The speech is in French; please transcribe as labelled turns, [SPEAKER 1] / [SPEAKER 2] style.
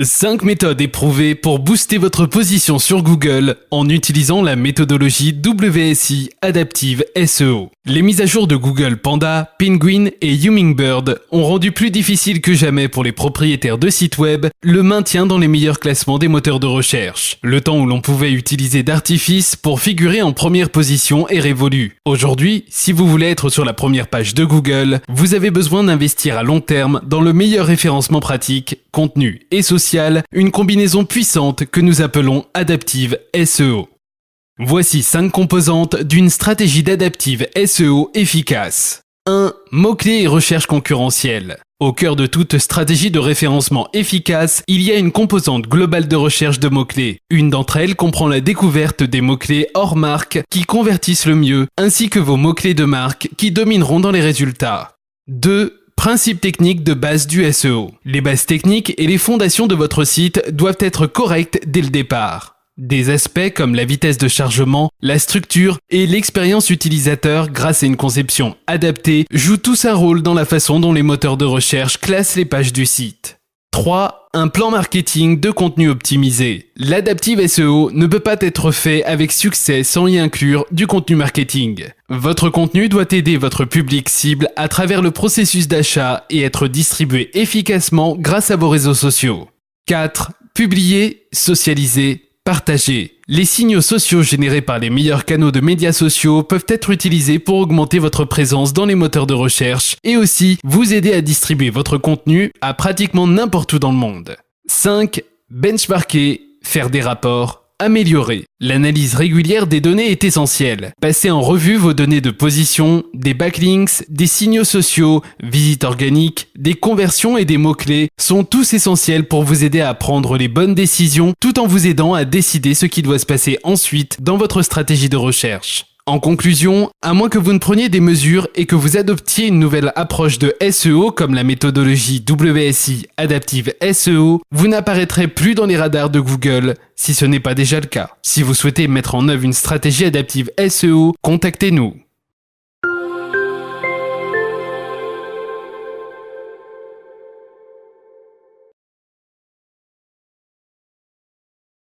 [SPEAKER 1] 5 méthodes éprouvées pour booster votre position sur Google en utilisant la méthodologie WSI Adaptive SEO. Les mises à jour de Google Panda, Penguin et Hummingbird ont rendu plus difficile que jamais pour les propriétaires de sites web le maintien dans les meilleurs classements des moteurs de recherche. Le temps où l'on pouvait utiliser d'artifices pour figurer en première position est révolu. Aujourd'hui, si vous voulez être sur la première page de Google, vous avez besoin d'investir à long terme dans le meilleur référencement pratique, contenu et social, une combinaison puissante que nous appelons Adaptive SEO. Voici 5 composantes d'une stratégie d'Adaptive SEO efficace. 1. Mots-clés et recherche concurrentielle. Au cœur de toute stratégie de référencement efficace, il y a une composante globale de recherche de mots-clés. Une d'entre elles comprend la découverte des mots-clés hors marque qui convertissent le mieux, ainsi que vos mots-clés de marque qui domineront dans les résultats. 2. Principes techniques de base du SEO. Les bases techniques et les fondations de votre site doivent être correctes dès le départ. Des aspects comme la vitesse de chargement, la structure et l'expérience utilisateur grâce à une conception adaptée jouent tous un rôle dans la façon dont les moteurs de recherche classent les pages du site. 3. Un plan marketing de contenu optimisé. L'Adaptive SEO ne peut pas être fait avec succès sans y inclure du contenu marketing. Votre contenu doit aider votre public cible à travers le processus d'achat et être distribué efficacement grâce à vos réseaux sociaux. 4. Publier, socialiser, partager. Les signaux sociaux générés par les meilleurs canaux de médias sociaux peuvent être utilisés pour augmenter votre présence dans les moteurs de recherche et aussi vous aider à distribuer votre contenu à pratiquement n'importe où dans le monde. 5. Benchmarker, faire des rapports, améliorer. L'analyse régulière des données est essentielle. Passez en revue vos données de position, des backlinks, des signaux sociaux, visites organiques, des conversions et des mots-clés sont tous essentiels pour vous aider à prendre les bonnes décisions tout en vous aidant à décider ce qui doit se passer ensuite dans votre stratégie de recherche. En conclusion, à moins que vous ne preniez des mesures et que vous adoptiez une nouvelle approche de SEO comme la méthodologie WSI Adaptive SEO, vous n'apparaîtrez plus dans les radars de Google si ce n'est pas déjà le cas. Si vous souhaitez mettre en œuvre une stratégie adaptive SEO, contactez-nous.